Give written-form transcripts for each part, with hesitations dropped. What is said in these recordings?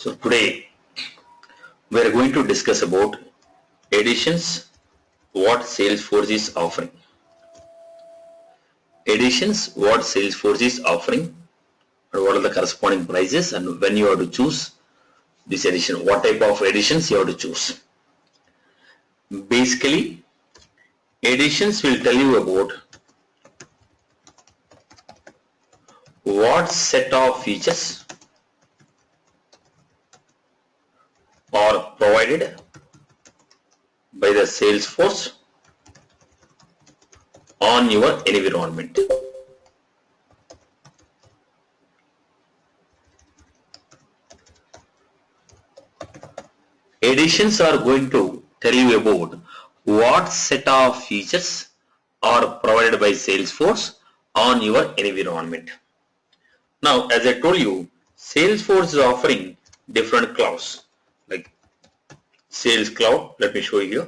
So today we are going to discuss about editions, what Salesforce is offering. Editions, what Salesforce is offering, and what are the corresponding prices, and when you have to choose this edition, what type of editions you have to choose. Basically, editions will tell you about what set of features are provided by the Salesforce on your environment. Editions are going to tell you about what set of features are provided by Salesforce on your environment. Now, as I told you, Salesforce is offering different clouds like Sales Cloud. Let me show you here.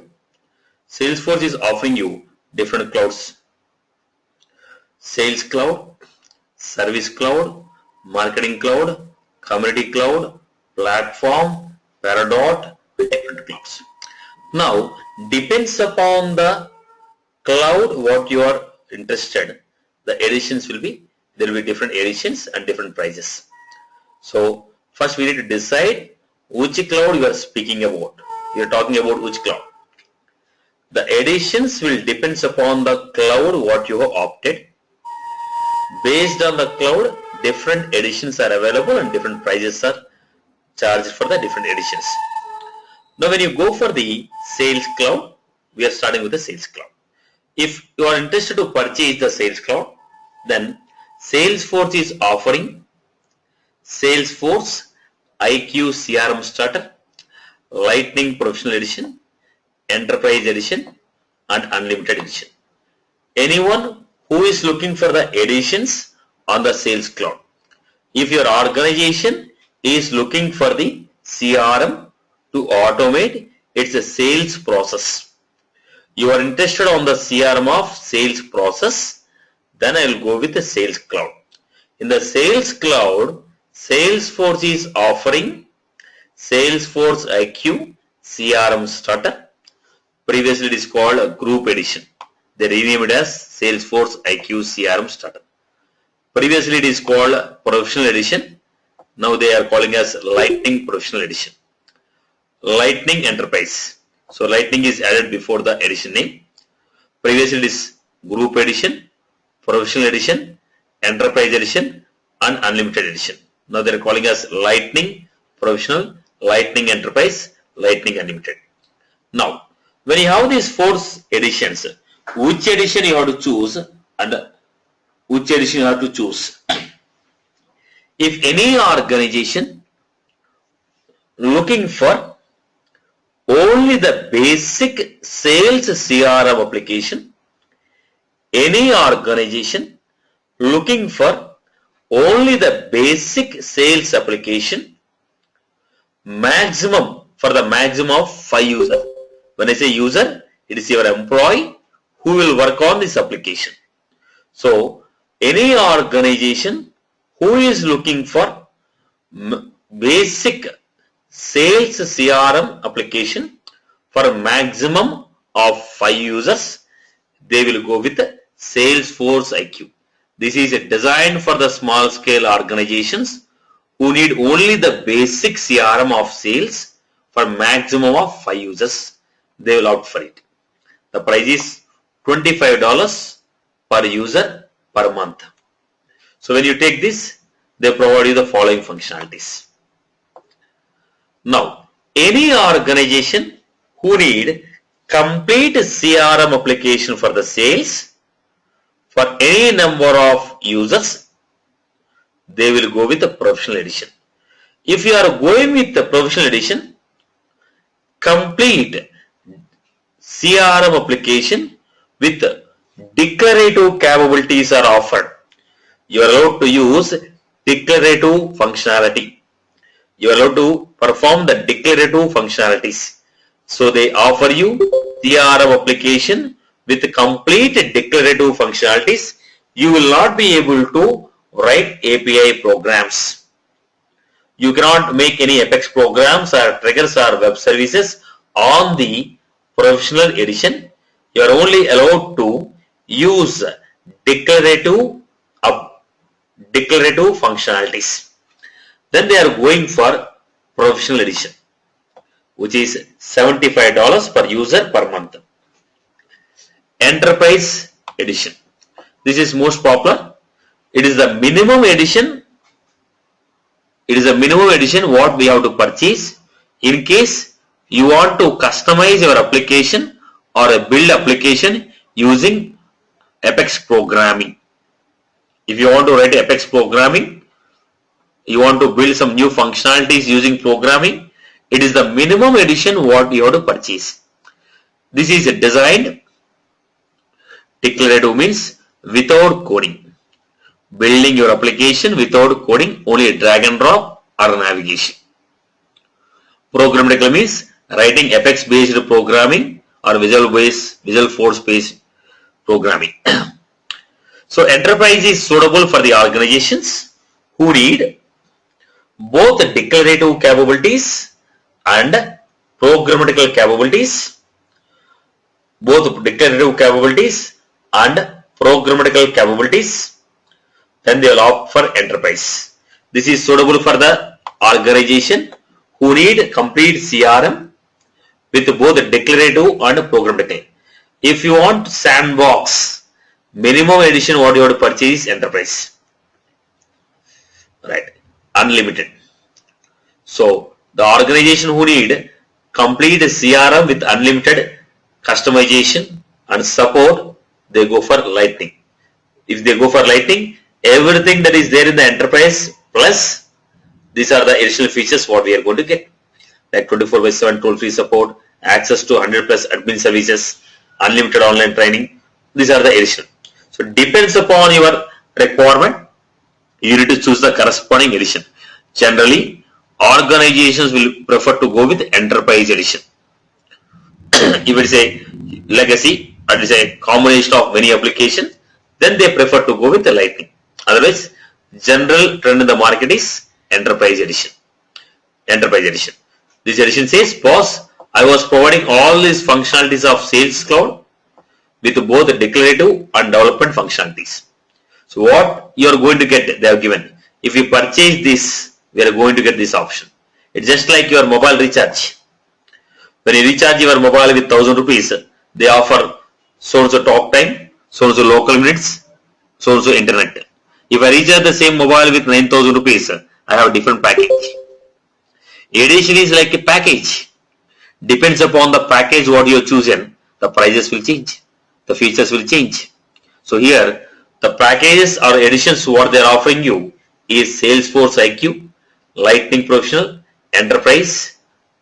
Salesforce is offering you different clouds: Sales Cloud, Service Cloud, Marketing Cloud, Community Cloud, Platform, Paradot, different clouds. Now, depends upon the cloud what you are interested, the editions will be, there will be different editions and different prices. So first we need to decide which cloud you are speaking about. You are talking about which cloud. The editions will depends upon the cloud what you have opted. Based on the cloud, different editions are available and different prices are charged for the different editions. Now when you go for the Sales Cloud, we are starting with the Sales Cloud. If you are interested to purchase the Sales Cloud, then Salesforce is offering Salesforce IQ CRM Starter, Lightning Professional Edition, Enterprise Edition, and Unlimited Edition. Anyone who is looking for the editions on the Sales Cloud, if your organization is looking for the CRM to automate its sales process, you are interested on the CRM of sales process, then I will go with the Sales Cloud. In the Sales Cloud, Salesforce is offering Salesforce IQ CRM Starter. Previously it is called a Group Edition. They renamed it as Salesforce IQ CRM Starter. Previously it is called Professional Edition. Now they are calling as Lightning Professional Edition. Lightning Enterprise. So Lightning is added before the edition name. Previously it is Group Edition, Professional Edition, Enterprise Edition, and Unlimited Edition. Now they are calling us Lightning Professional, Lightning Enterprise, Lightning Unlimited. Now, when you have these four editions, which edition you have to choose and which edition you have to choose? If any organization looking for only the basic sales CRM application, any organization looking for only the basic sales application, maximum for the maximum of 5 users. When I say user, it is your employee who will work on this application. So any organization who is looking for basic sales CRM application for a maximum of 5 users, they will go with the Salesforce IQ. This is designed for the small scale organizations who need only the basic CRM of sales for maximum of 5 users. They will opt for it. The price is $25 per user per month. So when you take this, they provide you the following functionalities. Now, any organization who need complete CRM application for the sales for any number of users, they will go with the Professional Edition. If you are going with the Professional Edition, complete CRM application with declarative capabilities are offered. You are allowed to use declarative functionality. You are allowed to perform the declarative functionalities. So they offer you CRM application with complete declarative functionalities. You will not be able to write API programs. You cannot make any Apex programs or triggers or web services on the professional edition. You are only allowed to use declarative declarative functionalities. Then they are going for professional edition, which is $75 per user per month. Enterprise edition. This is most popular. It is the minimum edition. It is a minimum edition what we have to purchase in case you want to customize your application or a build application using Apex programming. If you want to write Apex programming, you want to build some new functionalities using programming, it is the minimum edition what you have to purchase. This is designed declarative means without coding. Building your application without coding, only drag and drop or navigation. Programmatical means writing Apex based programming or Visual Force based programming. So enterprise is suitable for the organizations who need both declarative capabilities and programmatical capabilities, both declarative capabilities and programmatical capabilities, then they will opt for enterprise. This is suitable for the organization who need complete CRM with both declarative and programmatical. If you want sandbox, minimum edition what you have to purchase enterprise. Right. Unlimited. So the organization who need complete CRM with unlimited customization and support, they go for Lightning. If they go for Lightning, everything that is there in the enterprise plus these are the additional features what we are going to get, like 24/7 toll-free support, access to 100 plus admin services, unlimited online training. These are the additional. So depends upon your requirement, you need to choose the corresponding edition. Generally, organizations will prefer to go with enterprise edition. If it is a legacy, it is a combination of many applications, then they prefer to go with the Lightning. Otherwise, general trend in the market is enterprise edition. Enterprise edition. This edition says, boss, I was providing all these functionalities of Sales Cloud with both declarative and development functionalities. So what you are going to get, they have given. If you purchase this, we are going to get this option. It's just like your mobile recharge. When you recharge your mobile with 1000 rupees, they offer so and so talk time, so and so local minutes, so and so internet. If I recharge the same mobile with 9000 rupees, I have a different package. Edition is like a package. Depends upon the package what you have chosen, the prices will change, the features will change. So here, the packages or editions what they are offering you is Salesforce IQ, Lightning Professional, Enterprise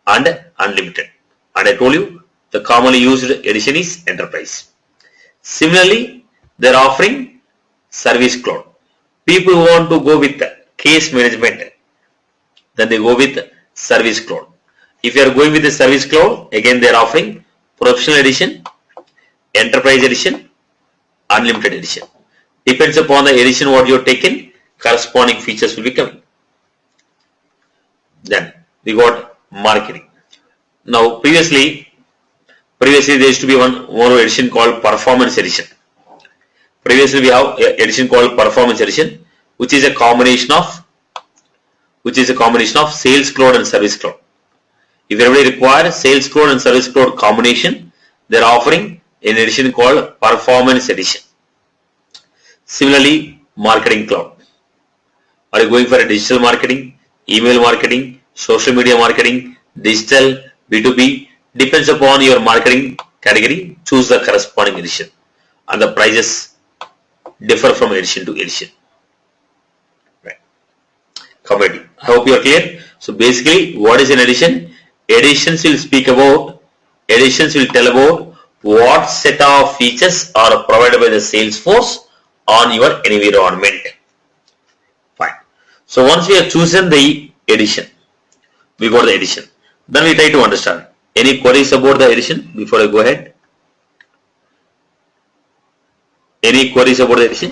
and Unlimited. And I told you the commonly used edition is Enterprise. Similarly, they are offering Service Cloud. People who want to go with case management, then they go with Service Cloud. If you are going with the Service Cloud, again they are offering Professional Edition, Enterprise Edition, Unlimited Edition. Depends upon the edition what you have taken, corresponding features will be coming. Then we got marketing. Now previously there used to be one more edition called Performance Edition. Previously we have an edition called Performance Edition, which is a combination of Sales Cloud and Service Cloud. If everybody requires Sales Cloud and Service Cloud combination, they are offering an edition called Performance Edition. Similarly, Marketing Cloud. Are you going for a digital marketing, email marketing, social media marketing, digital, B2B? Depends upon your marketing category, choose the corresponding edition. And the prices differ from edition to edition. Right. Commodity. I hope you are clear. So basically, what is an edition? Editions will tell about what set of features are provided by the Salesforce on your environment. Fine. So once we have chosen the edition, we got the edition. Then we try to understand. Any queries about the edition before I go ahead? Any queries about the edition?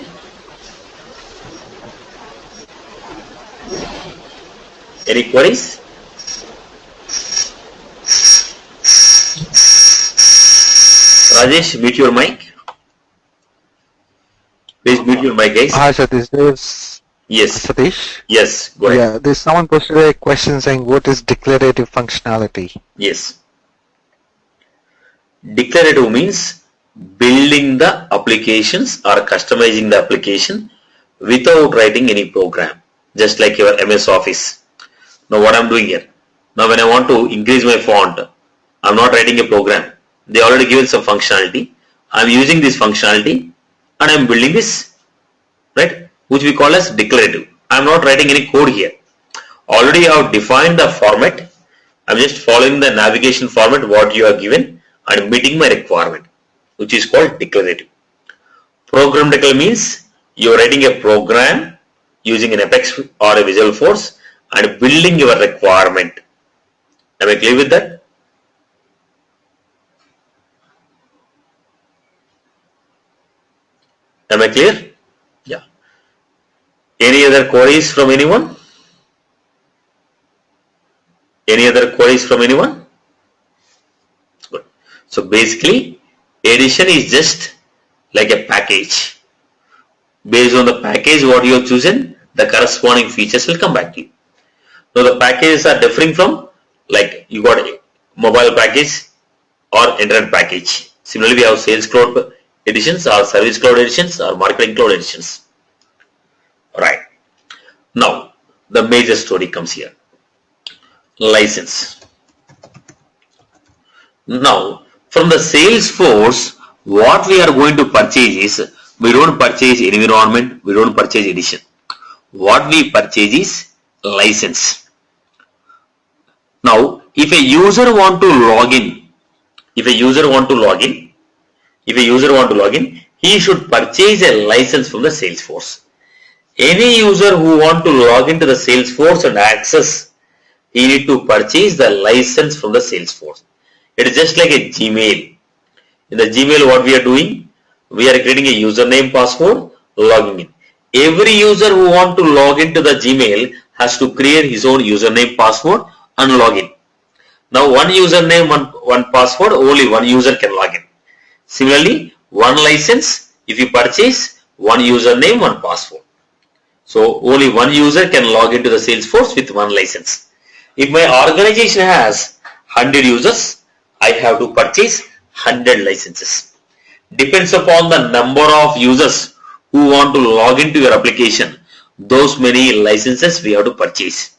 Any queries? Rajesh, mute your mic. Please mute your mic, guys. Hi Satish, there's Yes. Satish. Yes. Go ahead. Yeah, there's someone posted a question saying what is declarative functionality? Yes. Declarative means building the applications or customizing the application without writing any program. Just like your MS Office. Now what I'm doing here. Now when I want to increase my font, I'm not writing a program. They already given some functionality. I'm using this functionality and I'm building this, right? Which we call as declarative. I'm not writing any code here. Already I have defined the format. I'm just following the navigation format what you are given and meeting my requirement, which is called declarative. Programmatical means you're writing a program using an Apex or a Visual Force and building your requirement. Am I clear with that? Am I clear? Yeah. Any other queries from anyone? Any other queries from anyone? Good. So basically, addition is just like a package. Based on the package what you have chosen, the corresponding features will come back to you. Now the packages are differing from, like you got a mobile package or internet package. Similarly, we have sales cloud editions or service cloud editions or marketing cloud editions. Right. Now the major story comes here. License. Now from the Salesforce, what we are going to purchase is, we don't purchase environment, we don't purchase edition. What we purchase is license. Now if a user want to log in, if a user want to log in, if a user want to log in, he should purchase a license from the Salesforce. Any user who want to log into the Salesforce and access, he need to purchase the license from the Salesforce. It is just like a Gmail. In the Gmail, what we are doing, we are creating a username, password, logging in. Every user who want to log into the Gmail has to create his own username, password and log in. Now one username, one password, only one user can log in. Similarly, one license, if you purchase, one username, one password. So only one user can log into the Salesforce with one license. If my organization has 100 users, I have to purchase 100 licenses. Depends upon the number of users who want to log into your application. Those many licenses we have to purchase.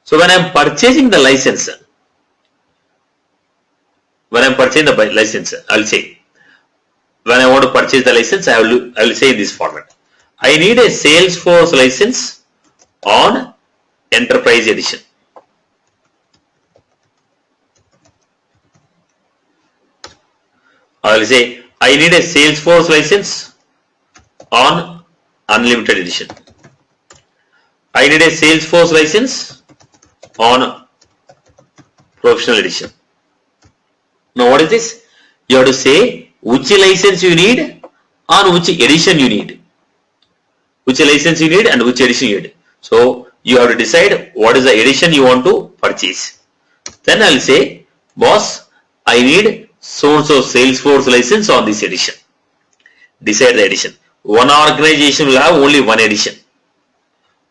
So when I am purchasing the license, I'll say, when I want to purchase the license, I will say in this format. I need a Salesforce license on Enterprise Edition. I will say I need a Salesforce license on Unlimited Edition. I need a Salesforce license on Professional Edition. Now what is this? You have to say which license you need and which edition you need. Which license you need and which edition you need. So you have to decide what is the edition you want to purchase. Then I'll say, boss, I need so-and-so Salesforce license on this edition. Decide the edition. One organization will have only one edition.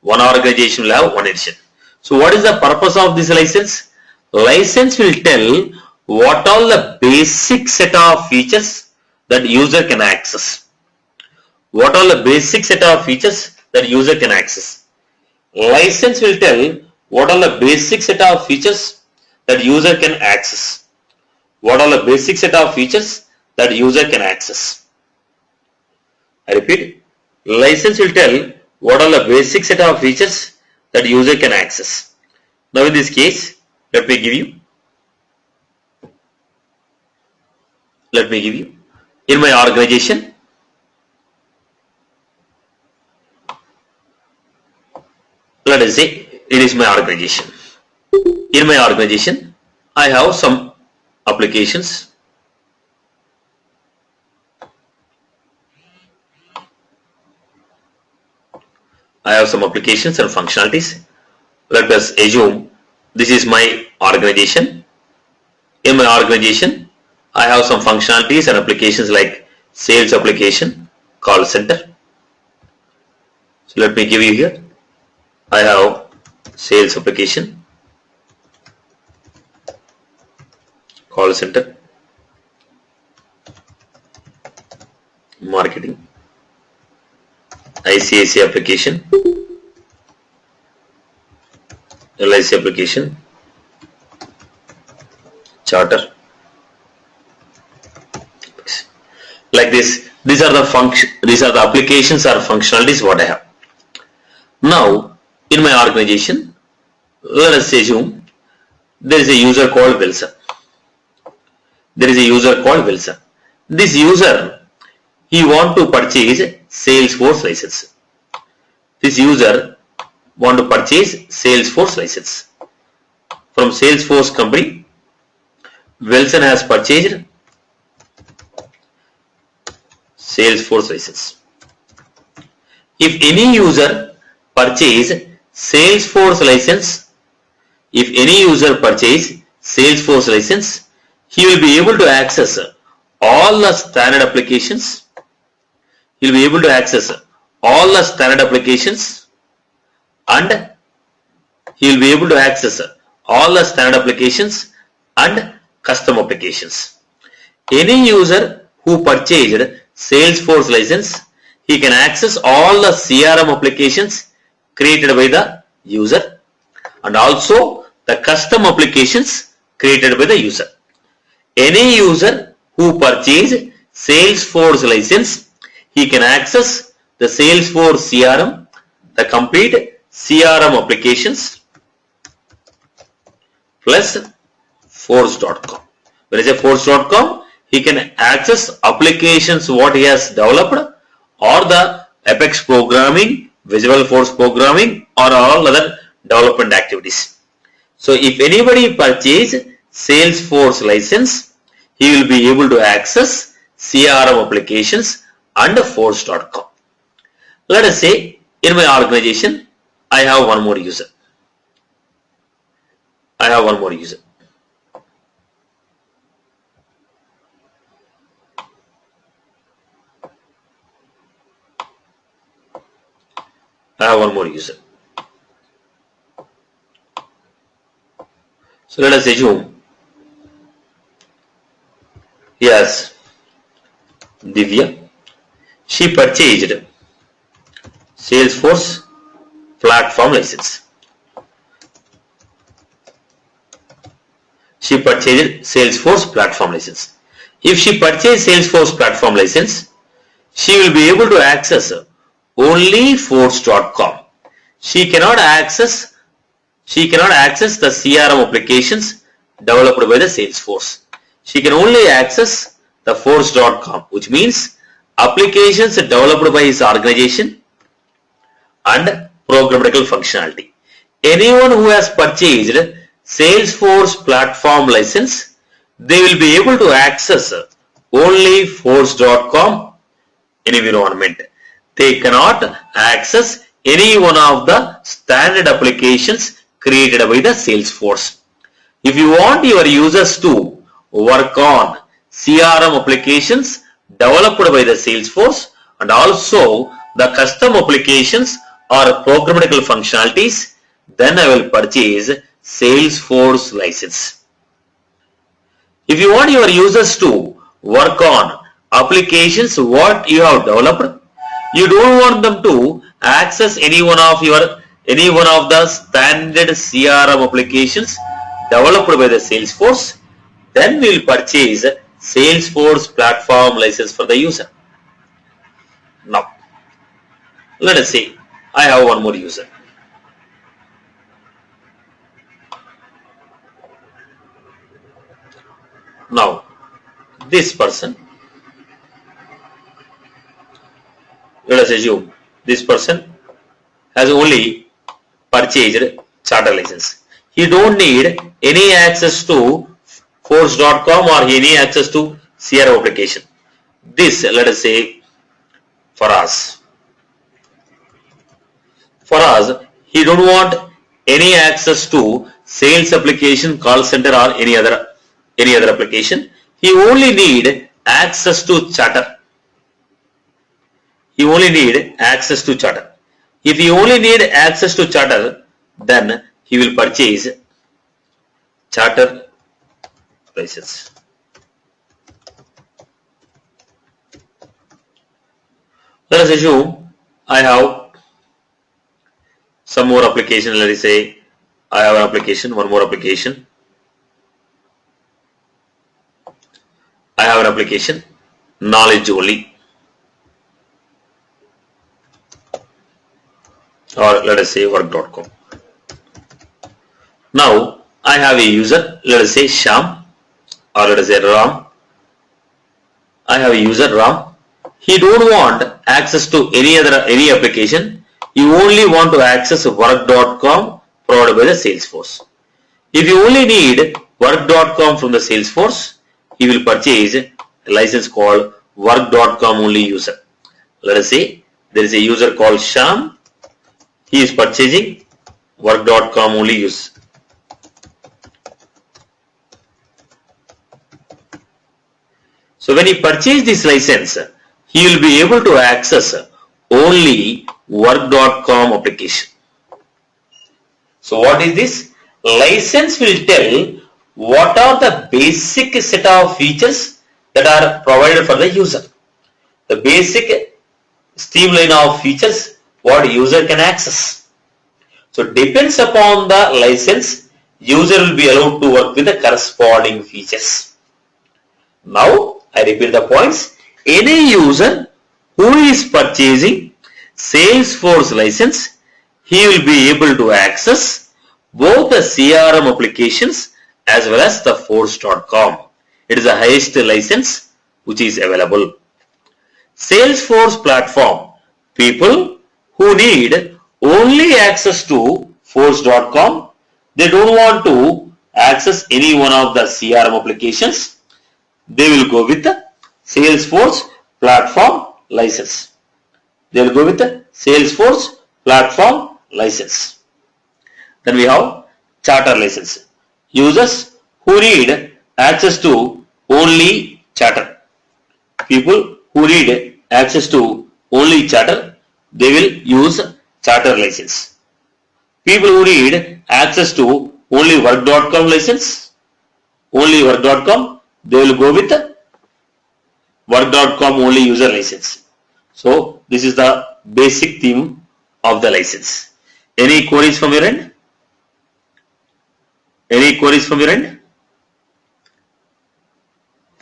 One organization will have one edition. So what is the purpose of this license? License will tell what all the basic set of features that user can access. What all the basic set of features that user can access. License will tell what all the basic set of features that user can access. What are the basic set of features that user can access. I repeat, license will tell what are the basic set of features that user can access. Now in this case, let me give you in my organization, let us say it is my organization. In my organization, I have some applications. I have some applications and functionalities. Let us assume this is my organization. In my organization, I have some functionalities and applications like sales application, call center. So let me give you here. I have sales application, call center, marketing, ICIC application, LIC application, charter. Like this, these are the applications or functionalities what I have. Now, in my organization, let us assume there is a user called Wilson. There is a user called Wilson. This user, he want to purchase Salesforce license. This user want to purchase Salesforce license. From Salesforce company, Wilson has purchased Salesforce license. If any user purchase Salesforce license, he will be able to access all the standard applications. He will be able to access all the standard applications and he will be able to access all the standard applications and custom applications. Any user who purchased Salesforce license, he can access all the CRM applications created by the user and also the custom applications created by the user. Any user who purchased Salesforce license, he can access the Salesforce CRM, the complete CRM applications plus force.com. When I say force.com, he can access applications what he has developed or the Apex programming, Visual Force programming or all other development activities. So if anybody purchase Salesforce license, he will be able to access CRM applications and force.com. Let us say in my organization, I have one more user. So let us assume yes, Divya, she purchased Salesforce platform license. If she purchased Salesforce platform license, she will be able to access only force.com. She cannot access the CRM applications developed by the Salesforce. She can only access the force.com, which means applications developed by his organization and programmatical functionality. Anyone who has purchased Salesforce platform license, they will be able to access only force.com environment. They cannot access any one of the standard applications created by the Salesforce. If you want your users to work on CRM applications developed by the Salesforce and also the custom applications or programmatical functionalities, then I will purchase Salesforce license. If you want your users to work on applications what you have developed, you don't want them to access any one of the standard CRM applications developed by the Salesforce, then we will purchase Salesforce platform license for the user. Now, let us say I have one more user. Now, this person, let us assume this person has only purchased charter license. He don't need any access to force.com or any access to CRM application. This, let us say, for us, he don't want any access to sales application, call center or any other application. He only need access to Charter. He only need access to Charter. If he only need access to Charter, then he will purchase Charter license. Let us assume I have some more application. Let us say I have an application, one more application. I have an application, knowledge only. Or let us say work.com. Now I have a user, let us say Sham, or let us say Ram. I have a user Ram. He don't want access to any application. You only want to access work.com provided by the Salesforce. If you only need work.com from the Salesforce, he will purchase a license called work.com only user. Let us say there is a user called Sham. He is purchasing work.com only use. So when he purchases this license, he will be able to access only work.com application. So what is this? License will tell what are the basic set of features that are provided for the user. The basic streamline of features what user can access. So depends upon the license, user will be allowed to work with the corresponding features. Now I repeat the points. Any user who is purchasing Salesforce license, he will be able to access both the CRM applications as well as the force.com. It is the highest license which is available. Salesforce platform, people who need only access to force.com, they don't want to access any one of the CRM applications, they will go with the Salesforce platform license. They will go with the Salesforce platform license. Then we have Charter license. Users who need access to only Charter. People who need access to only Charter, they will use Charter license. People who need access to only work.com license, only work.com, they will go with the work.com only user license. So this is the basic theme of the license. Any queries from your end? Any queries from your end?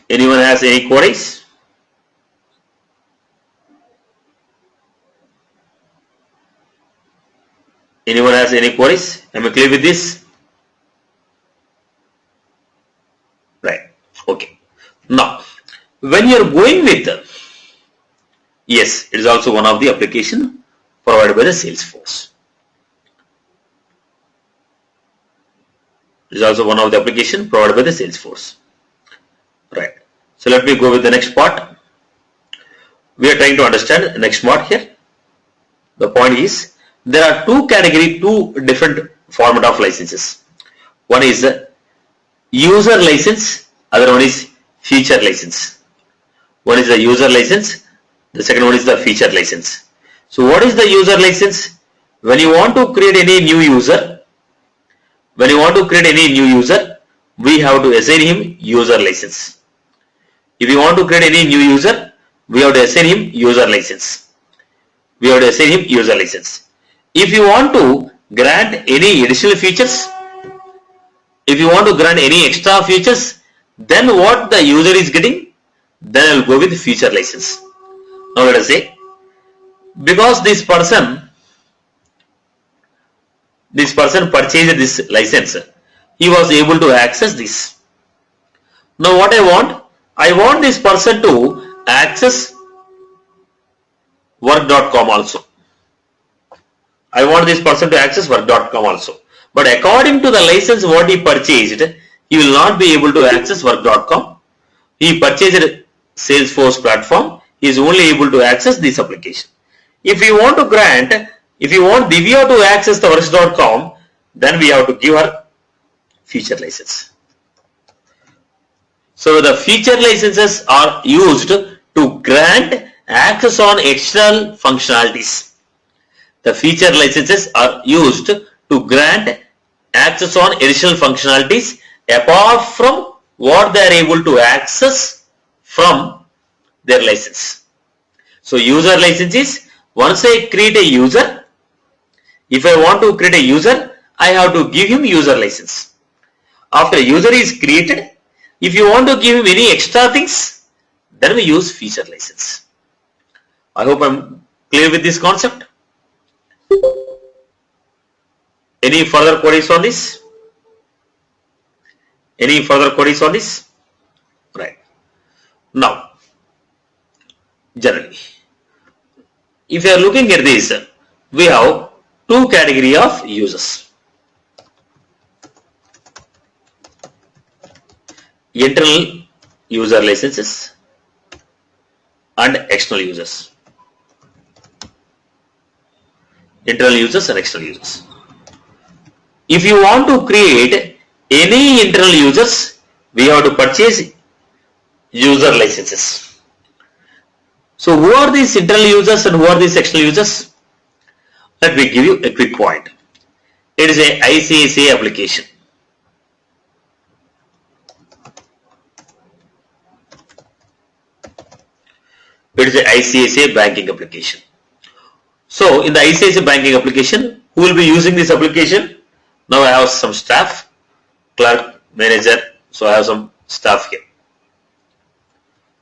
Anyone has any queries? Anyone has any queries? Am I clear with this? Right. Okay. Now, when you are going with, yes, it is also one of the application provided by the Salesforce. It is also one of the application provided by the Salesforce. Right. So let me go with the next part. We are trying to understand the next part here. The point is, there are two different format of licenses. One is user license, other one is feature license. One is the user license, the second one is the feature license. So what is the user license? When you want to create any new user, we have to assign him user license. If you want to create any new user, we have to assign him user license. If you want to grant any additional features, if you want to grant any extra features, then what the user is getting, then I will go with feature license. Now let us say, because this person purchased this license, he was able to access this. Now what I want this person to access work.com also. But according to the license what he purchased, he will not be able to access work.com. He purchased Salesforce platform, he is only able to access this application. If you want Divya to access the works.com, then we have to give her feature license. So the feature licenses are used to grant access on external functionalities. The feature licenses are used to grant access on additional functionalities apart from what they are able to access from their license. So user license is, once I create a user, if I want to create a user, I have to give him user license. After a user is created, if you want to give him any extra things, then we use feature license. I hope I'm clear with this concept. Any further queries on this? Any further queries on this? Right. Now, generally, if you are looking at this, we have two categories of users. Internal user licenses and external users. Internal users and external users. If you want to create any internal users, we have to purchase user licenses. So who are these internal users and who are these external users? Let me give you a quick point. It is a ICICI application. It is a ICICI banking application. So in the ICICI banking application, who will be using this application? Now I have some staff, clerk, manager, so I have some staff here.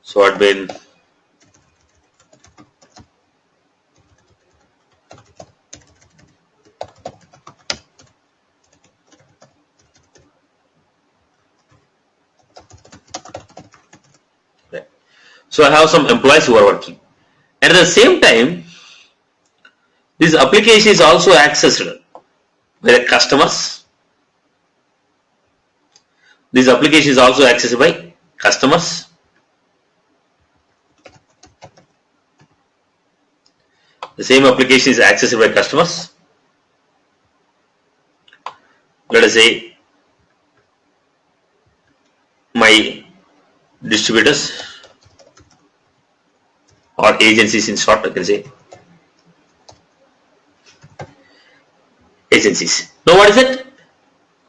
So admin, right. So I have some employees who are working. And at the same time, this application is also accessed by the customers. This application is also accessed by customers. The same application is accessed by customers. Let us say my distributors or agencies, in short, I can say agencies. Now what is it?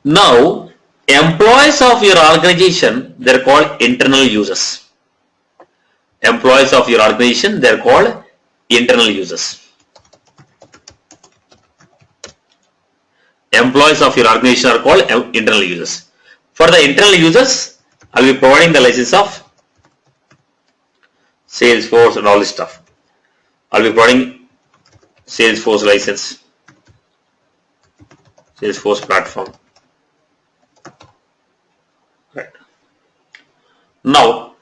Now employees of your organization, they are called internal users. Employees of your organization, they are called internal users. Employees of your organization are called internal users. For the internal users, I will be providing the license of Salesforce and all this stuff. I will be providing Salesforce license, Salesforce platform. Right. Now,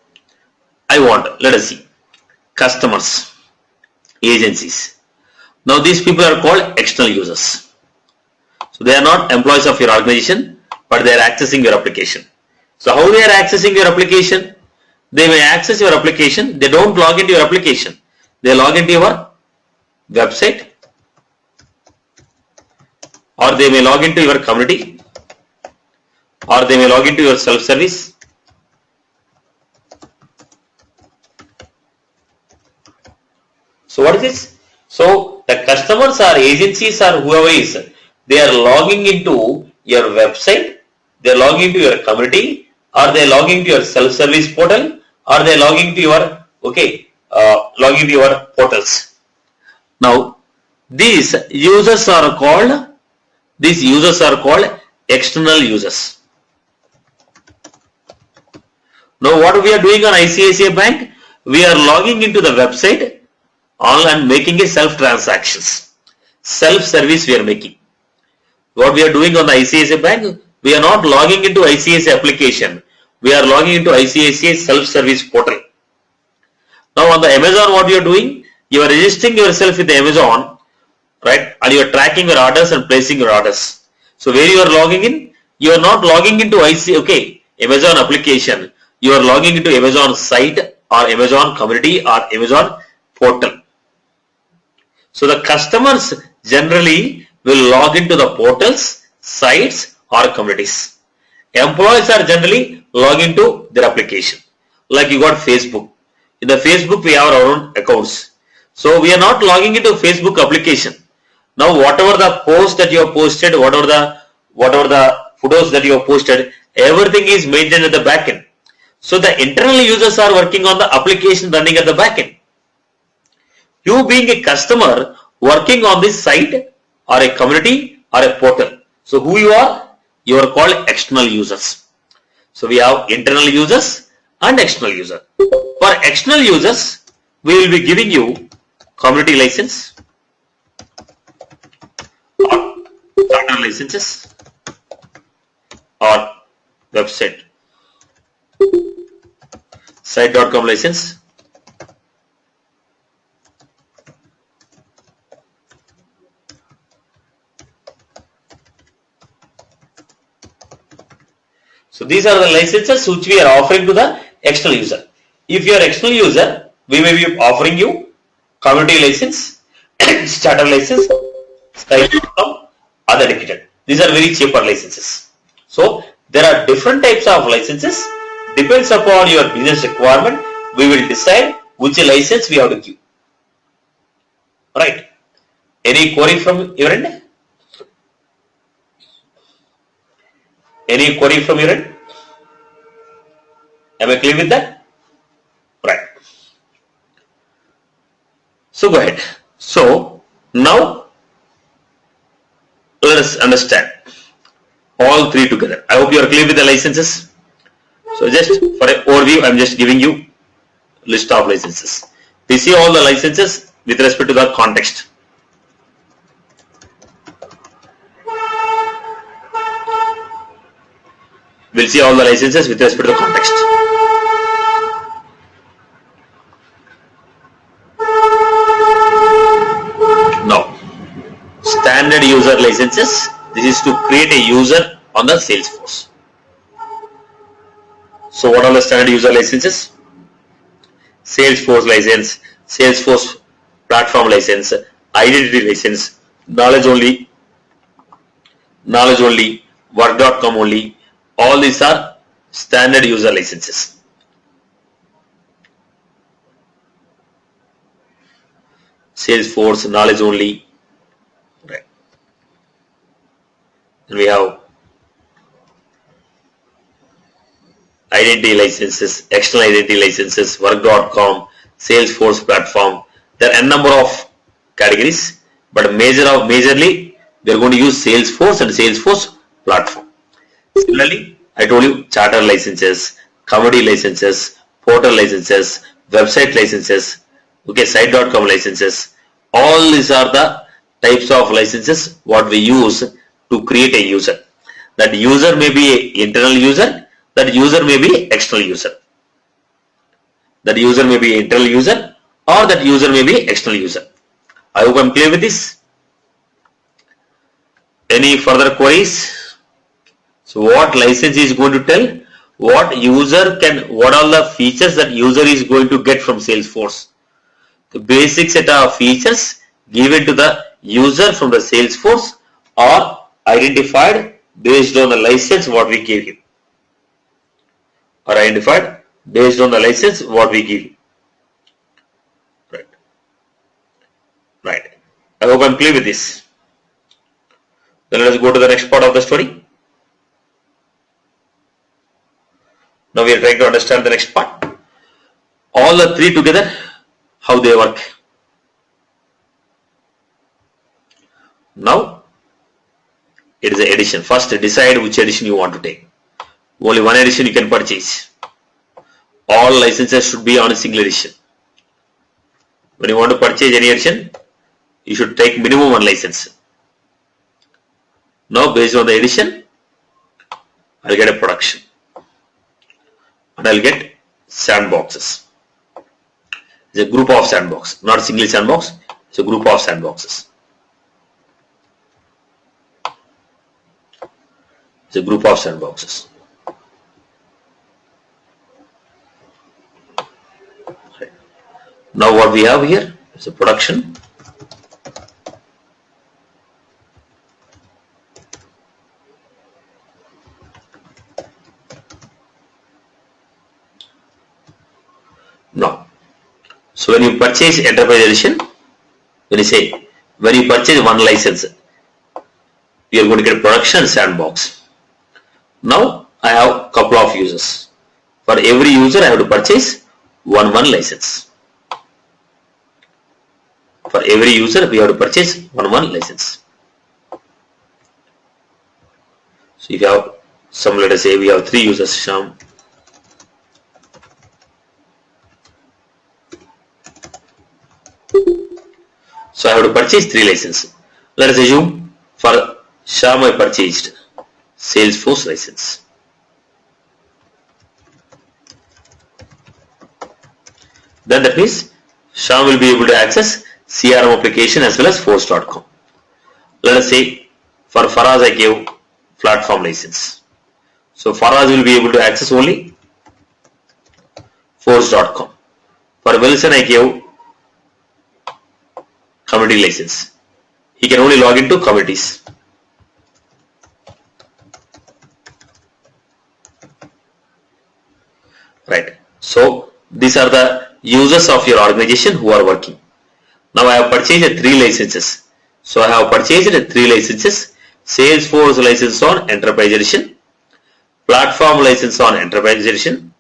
I want, let us see, customers, agencies. Now these people are called external users. So they are not employees of your organization, but they are accessing your application. So how they are accessing your application? They may access your application. They don't log into your application. They log into your website, or they may log into your community, or they may log into your self-service. So what is this? So the customers or agencies or whoever is, they are logging into your website, they are logging into your community, or they are logging into your self-service portal, or they are logging to your logging to your portals. Now these users are called external users. Now what we are doing on ICICI Bank, we are logging into the website and making a self-transactions. Self-service we are making. What we are doing on the ICICI Bank, we are not logging into ICICI application. We are logging into ICICI self-service portal. Now on the Amazon, what you are doing, you are registering yourself with the Amazon, right? And you are tracking your orders and placing your orders. So where you are logging in, you are not logging into Amazon application. You are logging into Amazon site or Amazon community or Amazon portal. So the customers generally will log into the portals, sites or communities. Employees are generally logging to their application. Like you got Facebook. In the Facebook we have our own accounts. So we are not logging into Facebook application. Now whatever the post that you have posted, whatever the photos that you have posted, everything is maintained at the backend. So the internal users are working on the application running at the backend. You being a customer working on this site or a community or a portal. So who you are? You are called external users. So we have internal users and external user. For external users, we will be giving you community license or partner licenses or website site.com license. So these are the licenses which we are offering to the external user. If you are external user, we may be offering you community license, starter license, site.com, other dedicated. These are very cheaper licenses. So there are different types of licenses. Depends upon your business requirement. We will decide which license we have to give. Right? Any query from your end? Any query from your end? Am I clear with that? Right. So go ahead. So now let us understand all three together. I hope you are clear with the licenses. So just for an overview, I am just giving you list of licenses. We see all the licenses with respect to the context. We'll see all the licenses with respect to the context. Now, standard user licenses. This is to create a user on the Salesforce. So what are the standard user licenses? Salesforce license, Salesforce platform license, identity license, knowledge only, work.com only. All these are standard user licenses. Salesforce, knowledge only. Right. And we have identity licenses, external identity licenses, work.com, Salesforce platform. There are a number of categories, but majorly we are going to use Salesforce and Salesforce platform. Similarly, I told you charter licenses, community licenses, portal licenses, website licenses, okay, site.com licenses. All these are the types of licenses what we use to create a user. That user may be an internal user, that user may be external user. That user may be internal user or that user may be external user. I hope I am clear with this. Any further queries? So what license is going to tell what user can, what are the features that user is going to get from Salesforce. The basic set of features given to the user from the Salesforce are identified based on the license what we give him. Are identified based on the license what we give him. Right. Right. I hope I am clear with this. Then let us go to the next part of the story. Now we are trying to understand the next part. All the three together, how they work. Now it is an edition. First decide which edition you want to take. Only one edition you can purchase. All licenses should be on a single edition. When you want to purchase any edition, you should take minimum one license. Now based on the edition, I'll get a production. And I'll get sandboxes. It's a group of sandboxes, not a single sandbox, it's a group of sandboxes. It's a group of sandboxes. Now what we have here is a production. So when you purchase Enterprise Edition, when you purchase one license, you are going to get production and sandbox. Now I have couple of users. For every user I have to purchase one license. For every user we have to purchase one license. So if you have some, let us say we have 3 users, Sham. So I have to purchase 3 licenses. Let us assume for Sham I purchased Salesforce license. Then that means Sham will be able to access CRM application as well as force.com. Let us say for Faraz I gave platform license. So Faraz will be able to access only force.com. For Wilson I gave community license. He can only log into committees. Right. So these are the users of your organization who are working. Now I have purchased 3 licenses. So I have purchased 3 licenses. Salesforce license on Enterprise Edition, platform license on Enterprise Edition,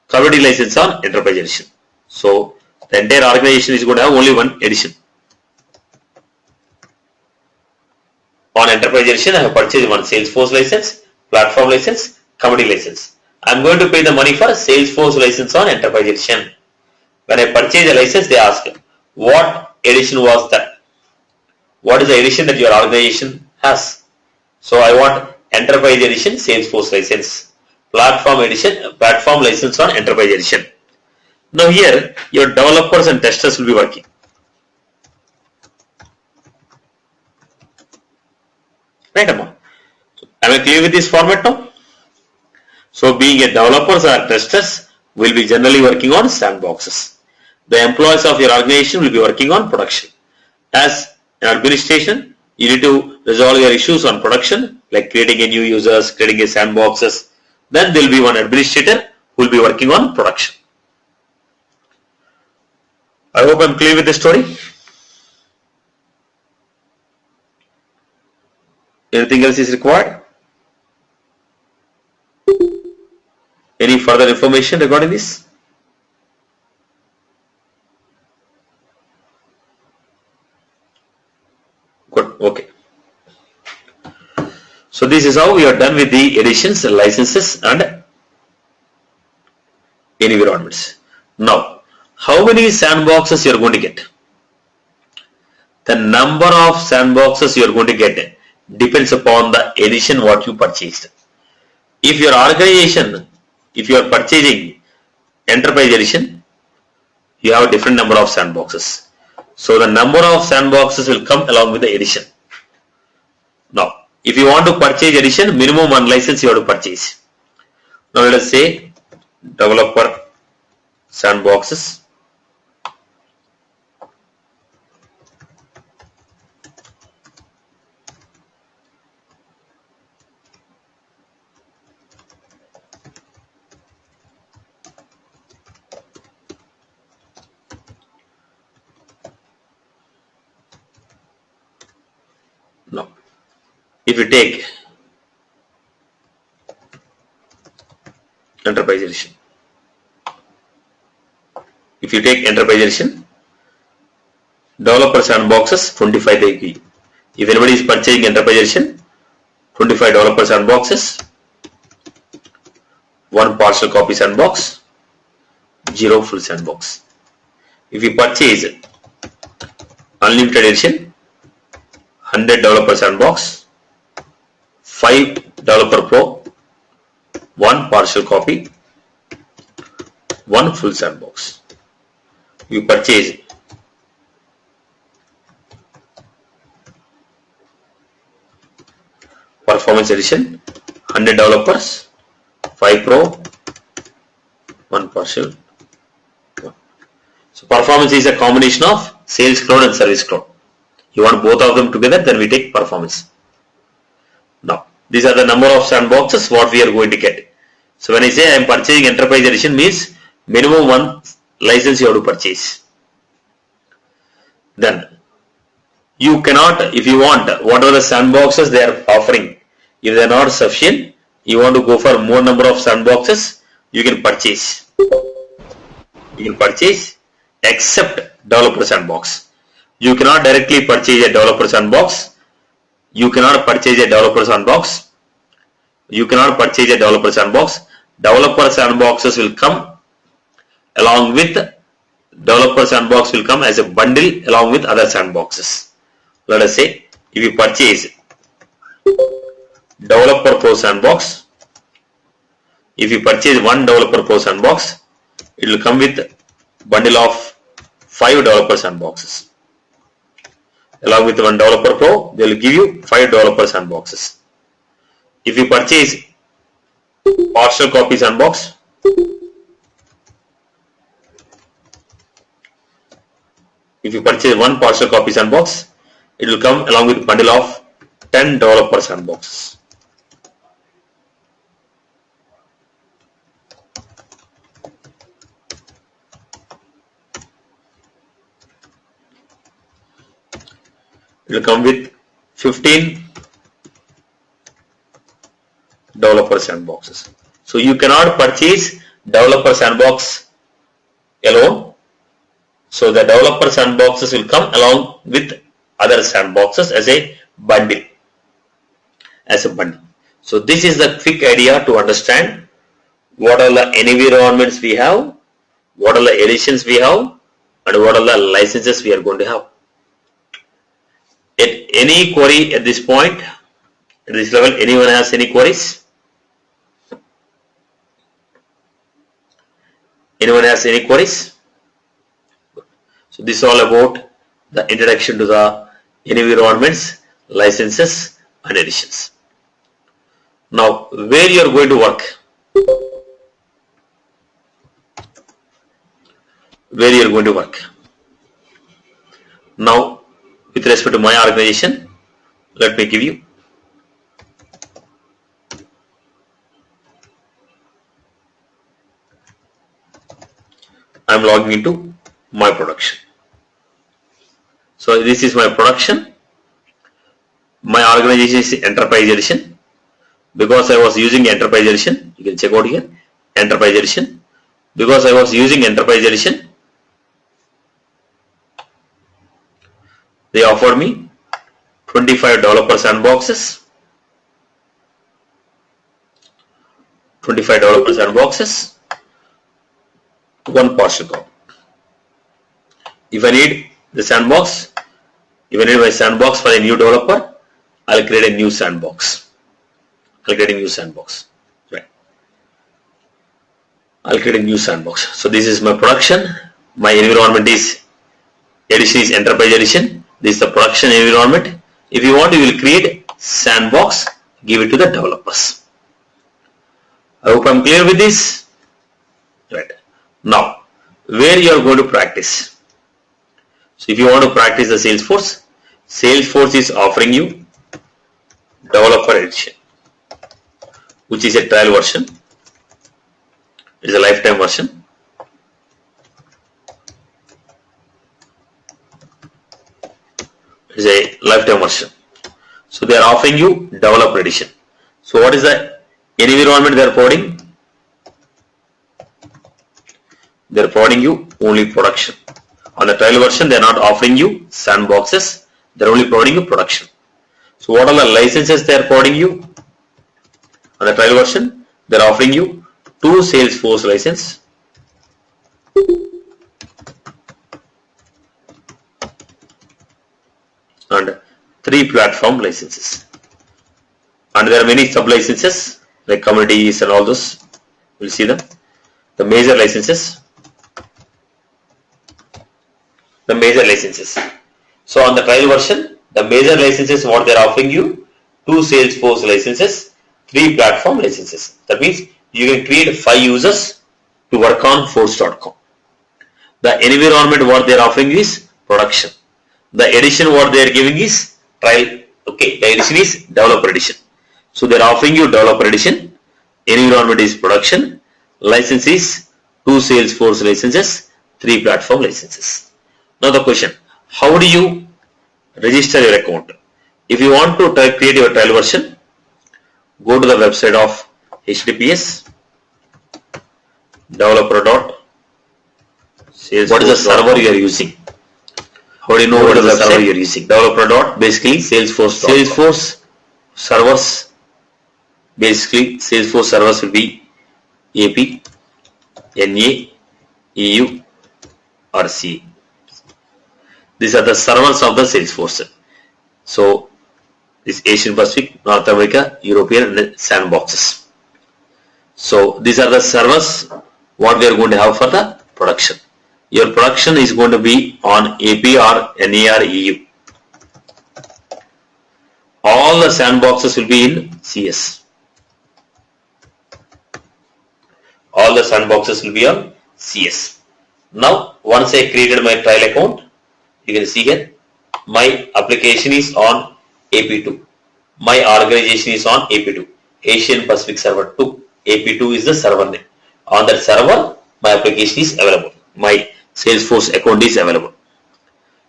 community license on Enterprise Edition. So the entire organization is going to have only one edition. On Enterprise Edition I have purchased one Salesforce license, platform license, community license. I am going to pay the money for Salesforce license on Enterprise Edition. When I purchase a license, they ask, what edition was that? What is the edition that your organization has? So I want Enterprise Edition Salesforce license, platform license on Enterprise Edition. Now here your developers and testers will be working. Right, Amma? Am I clear with this format now? So being a developers or testers will be generally working on sandboxes. The employees of your organization will be working on production. As an administration, you need to resolve your issues on production, like creating a new users, creating a sandboxes. Then there will be one administrator who will be working on production. I hope I am clear with the story. Anything else is required? Any further information regarding this? Good, okay. So this is how we are done with the editions, licenses and environments. Now, how many sandboxes you are going to get? The number of sandboxes you are going to get depends upon the edition what you purchased. If your organization, if you are purchasing Enterprise Edition, you have a different number of sandboxes. So the number of sandboxes will come along with the edition. Now, if you want to purchase edition, minimum one license you have to purchase. Now let us say developer sandboxes. Now, if you take Enterprise Edition, developer sandboxes 25 they give. If anybody is purchasing Enterprise Edition, 25 developer sandboxes, 1 partial copy sandbox, 0 full sandbox. If you purchase Unlimited Edition, 100 developer sandbox, 5 developer pro, 1 partial copy, 1 full sandbox. You purchase Performance Edition, 100 developers, 5 pro, 1 partial. So performance is a combination of Sales Cloud and Service Cloud. You want both of them together, then we take performance. Now, these are the number of sandboxes what we are going to get. So when I say I am purchasing Enterprise Edition means minimum one license you have to purchase. Then you cannot, if you want, whatever the sandboxes they are offering, if they are not sufficient, you want to go for more number of sandboxes, you can purchase. You can purchase except developer sandbox. You cannot directly purchase a developer sandbox. You cannot purchase a developer sandbox. You cannot purchase a developer sandbox. Developer sandboxes will come along with developer sandbox will come as a bundle along with other sandboxes. Let us say if you purchase developer pro sandbox, if you purchase one developer pro sandbox, it will come with bundle of 5 developer sandboxes. Along with one developer pro, they will give you 5 developer sandboxes. If you purchase partial copy sandbox, if you purchase one partial copy sandbox, it will come along with bundle of 10 developer sandboxes. It will come with 15 developer sandboxes. So you cannot purchase developer sandbox alone. So the developer sandboxes will come along with other sandboxes as a bundle. So this is the quick idea to understand what are the environments we have, what are the editions we have, and what are the licenses we are going to have. At any query at this point, at this level, anyone has any queries? Anyone has any queries? So this is all about the introduction to the environments, licenses and editions. Now where you are going to work? Where you are going to work? Now with respect to my organization, let me give you. I am logging into my production. So this is my production. My organization is Enterprise Edition. Because I was using Enterprise Edition, you can check out here, Enterprise Edition. Because I was using Enterprise Edition, they offered me 25 developer sandboxes. 25 developer sandboxes, one partial copy. If I need the sandbox, if I need my sandbox for a new developer, I'll create a new sandbox. Right. I'll create a new sandbox. So this is my production. My environment is edition is Enterprise Edition. This is the production environment. If you want, you will create sandbox, give it to the developers. I hope I'm clear with this. Right. Now, where you are going to practice? So if you want to practice the Salesforce is offering you Developer Edition, which is a trial version. It is a lifetime version. It is a lifetime version. So they are offering you Developer Edition. So what is the environment they are providing? They are providing you only production. On the trial version, they are not offering you sandboxes. They are only providing you production. So what are the licenses they are providing you? On the trial version, they are offering you 2 Salesforce license, and 3 platform licenses. And there are many sub licenses like communities and all those. We'll see them. The major licenses. So on the trial version, the major licenses what they are offering you, 2 Salesforce licenses, 3 platform licenses. That means you can create 5 users to work on force.com. The environment what they are offering is production. The edition what they are giving is trial. Okay, the edition is Developer Edition. So they are offering you Developer Edition. Environment is production. License is 2 Salesforce licenses, 3 platform licenses. Now the question, how do you register your account? If you want to create your trial version, go to the website of HTTPS developer.salesforce. What is the server you are using? How do you know what is the server you are using? Developer. Basically Salesforce. Salesforce servers. Basically Salesforce servers will be AP, NA, EU or C. These are the servers of the Salesforce. So this Asian Pacific, North America, European and sandboxes. So these are the servers what we are going to have for the production. Your production is going to be on AP or NA or EU. All the sandboxes will be in CS. All the sandboxes will be on CS. Now once I created my trial account, you can see here my application is on AP2. My organization is on AP2. Asian Pacific Server 2. AP2 is the server name. On that server, my application is available. My Salesforce account is available.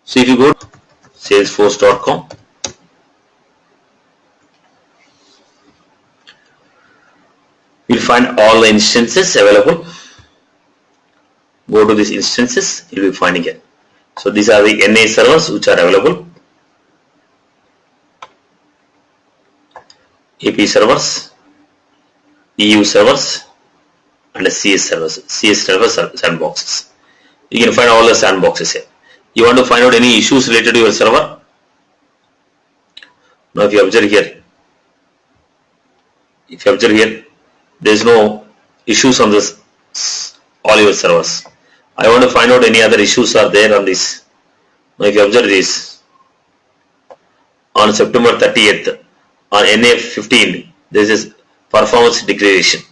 So if you go to salesforce.com, you'll find all the instances available. Go to these instances, you'll be finding it. So these are the NA servers which are available. AP servers, EU servers and CS servers. CS servers are sandboxes. You can find all the sandboxes here. You want to find out any issues related to your server? Now if you observe here, there is no issues on this all your servers. I want to find out any other issues are there on this. Now if you observe this, on September 30th, on NA15, there is performance degradation.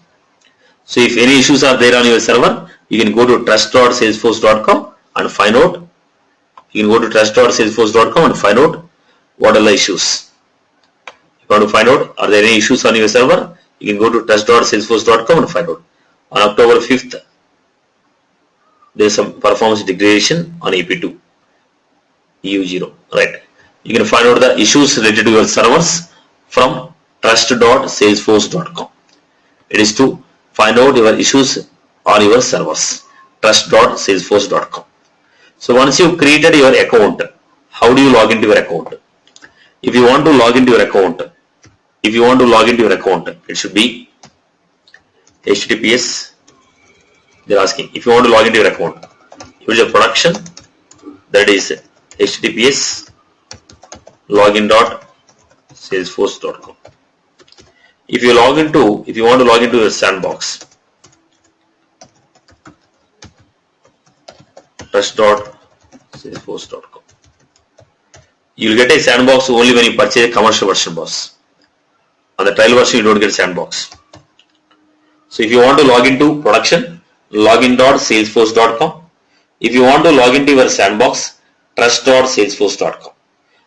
So if any issues are there on your server, you can go to trust.salesforce.com and find out. You can go to trust.salesforce.com and find out what are the issues. If you want to find out are there any issues on your server, you can go to trust.salesforce.com and find out. On October 5th, there is some performance degradation on AP2, EU0, right? You can find out the issues related to your servers from trust.salesforce.com. It is to find out your issues on your servers, trust.salesforce.com. So once you created your account, how do you log into your account? If you want to log into your account, it should be HTTPS. They're asking if you want to log into your account. Use your production, that is HTTPS login.salesforce.com. If you want to log into your sandbox, trust.salesforce.com. You will get a sandbox only when you purchase a commercial version, boss. On the trial version, you don't get sandbox. So if you want to log into production, login.salesforce.com. If you want to log into your sandbox, trust.salesforce.com.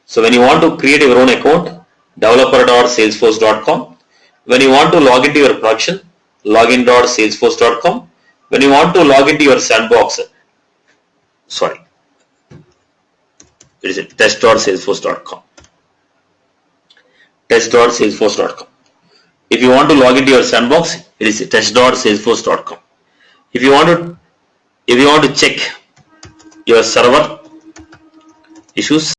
So when you want to create your own account, developer.salesforce.com. When you want to log into your production, login.salesforce.com. When you want to log into your sandbox, it is test.salesforce.com. Test.salesforce.com. If you want to log into your sandbox, it is test.salesforce.com. If you want to check your server issues,